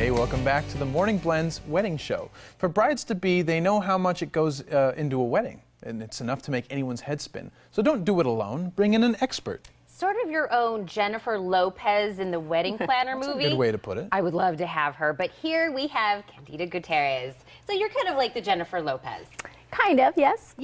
Hey, welcome back to the Morning Blends Wedding Show. For brides-to-be, they know how much it goes into a wedding, and it's enough to make anyone's head spin. So don't do it alone. Bring in an expert. Sort of your own Jennifer Lopez in the Wedding Planner That's movie. a good way to put it. I would love to have her, but here we have Candida Gutierrez. So you're kind of like the Jennifer Lopez. Kind of, yes.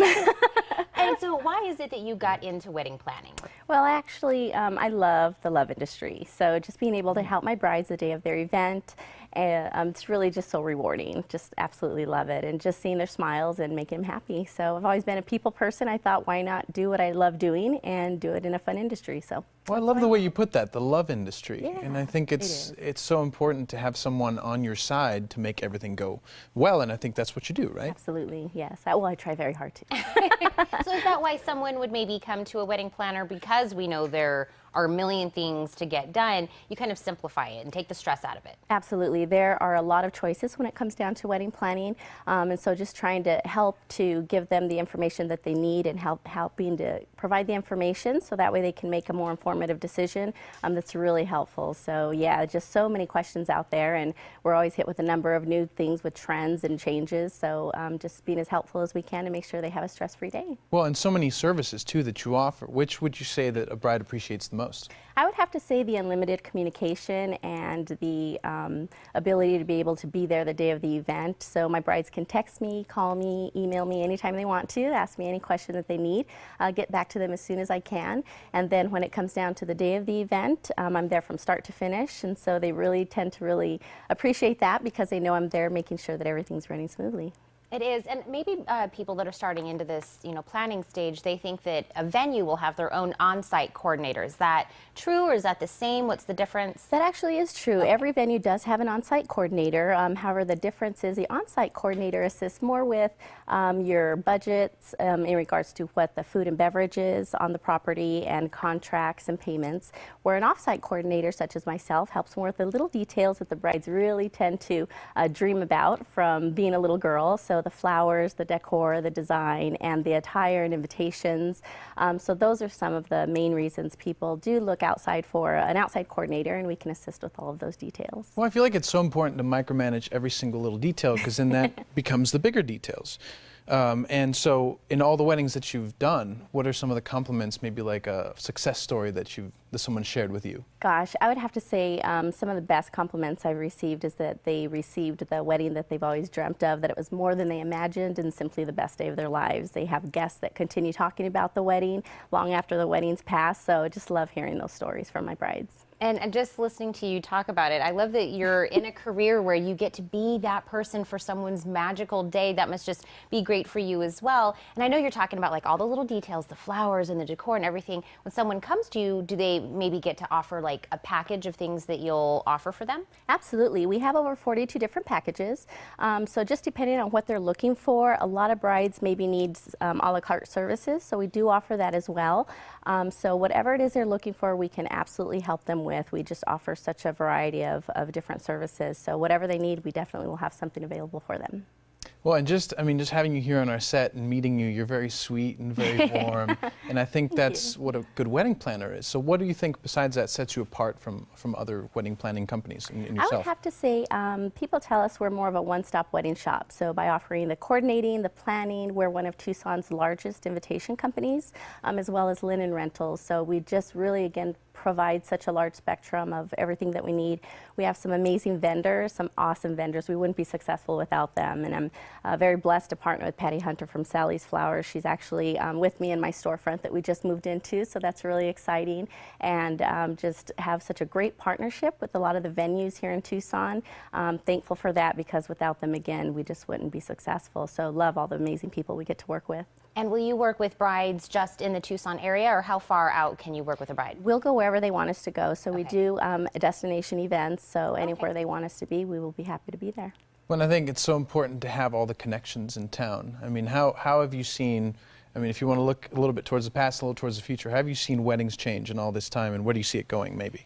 And so why is it that you got into wedding planning? Well, actually, I love the love industry. So just being able to help my brides the day of their event, it's really just so rewarding. Just absolutely love it. And just seeing their smiles and making them happy. So I've always been a people person. I thought, why not do what I love doing and do it in a fun industry? So. Well, I love the way you put that, the love industry. Yeah, and I think it's so important to have someone on your side to make everything go well, and I think that's what you do, right? Absolutely, yes. Well, I try very hard to. So is that why someone would maybe come to a wedding planner? Because we know there are a million things to get done, you kind of simplify it and take the stress out of it. Absolutely. There are a lot of choices when it comes down to wedding planning, and so just trying to help to give them the information that they need and helping to provide the information so that way they can make a more informative decision, that's really helpful. So yeah, just so many questions out there, and we're always hit with a number of new things with trends and changes, so just being as helpful as we can to make sure they have a stress-free day. Well, and so many services too that you offer. Which would you say that a bride appreciates the most? I would have to say the unlimited communication and the ability to be able to be there the day of the event. So my brides can text me, call me, email me anytime they want to, ask me any question that they need. I'll get back to them as soon as I can. And then when it comes down to the day of the event, I'm there from start to finish. And so they really tend to really appreciate that because they know I'm there making sure that everything's running smoothly. It is, and maybe people that are starting into this, planning stage, they think that a venue will have their own on-site coordinator. Is that true, or is that the same? What's the difference? That actually is true. Okay. Every venue does have an on-site coordinator. However, the difference is the on-site coordinator assists more with your budgets in regards to what the food and beverage is on the property and contracts and payments, where an off-site coordinator, such as myself, helps more with the little details that the brides really tend to dream about from being a little girl. So the flowers, the decor, the design, and the attire and invitations. So those are some of the main reasons people do look outside for an outside coordinator, and we can assist with all of those details. Well, I feel like it's so important to micromanage every single little detail because then that becomes the bigger details. And so in all the weddings that you've done, what are some of the compliments, maybe like a success story that someone shared with you? Gosh, I would have to say some of the best compliments I've received is that they received the wedding that they've always dreamt of, that it was more than they imagined and simply the best day of their lives. They have guests that continue talking about the wedding long after the wedding's passed, so I just love hearing those stories from my brides. And just listening to you talk about it, I love that you're in a career where you get to be that person for someone's magical day. That must just be great for you as well. And I know you're talking about like all the little details, the flowers and the decor and everything. When someone comes to you, do they maybe get to offer like a package of things that you'll offer for them? Absolutely. We have over 42 different packages. So just depending on what they're looking for, a lot of brides maybe needs a la carte services. So we do offer that as well. So whatever it is they're looking for, we can absolutely help them with. We just offer such a variety of different services. So whatever they need, we definitely will have something available for them. Well, and just having you here on our set and meeting you, you're very sweet and very warm, and I think that's what a good wedding planner is. So what do you think, besides that, sets you apart from other wedding planning companies and yourself? I would have to say people tell us we're more of a one-stop wedding shop. So by offering the coordinating, the planning, we're one of Tucson's largest invitation companies, as well as linen rentals. So we just really, again, provide such a large spectrum of everything that we need. We have some amazing vendors, some awesome vendors. We wouldn't be successful without them. And I'm very blessed to partner with Patty Hunter from Sally's Flowers. She's actually with me in my storefront that we just moved into, so that's really exciting. And just have such a great partnership with a lot of the venues here in Tucson. Thankful for that because without them, again, we just wouldn't be successful. So love all the amazing people we get to work with. And will you work with brides just in the Tucson area, or how far out can you work with a bride? We'll go wherever they want us to go. So we do destination events, so anywhere they want us to be, we will be happy to be there. Well, I think it's so important to have all the connections in town. I mean, how have you seen, I mean, if you want to look a little bit towards the past, a little towards the future, how have you seen weddings change in all this time, and where do you see it going, maybe?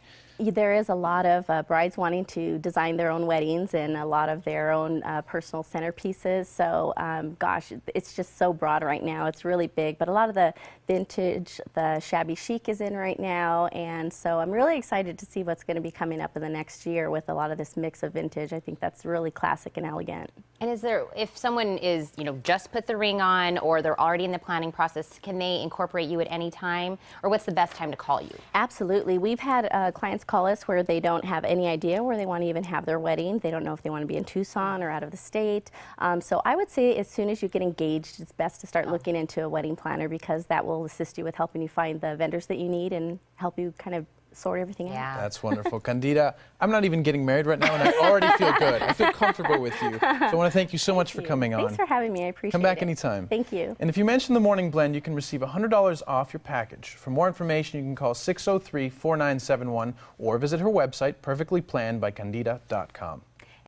There is a lot of brides wanting to design their own weddings and a lot of their own personal centerpieces. So, gosh, it's just so broad right now. It's really big, but a lot of the vintage, the shabby chic is in right now. And so I'm really excited to see what's going to be coming up in the next year with a lot of this mix of vintage. I think that's really classic and elegant. And is there, if someone is, just put the ring on or they're already in the planning process, can they incorporate you at any time? Or what's the best time to call you? Absolutely. We've had clients call us where they don't have any idea where they want to even have their wedding. They don't know if they want to be in Tucson or out of the state. So I would say as soon as you get engaged, it's best to start looking into a wedding planner because that will assist you with helping you find the vendors that you need and help you kind of sort everything out. Yeah. That's wonderful. Candida, I'm not even getting married right now, and I already feel good. I feel comfortable with you. So I want to thank you so much for coming on. Thanks for having me. I appreciate it. Come back anytime. Thank you. And if you mention the Morning Blend, you can receive $100 off your package. For more information, you can call 603-4971 or visit her website, perfectlyplannedbycandida.com.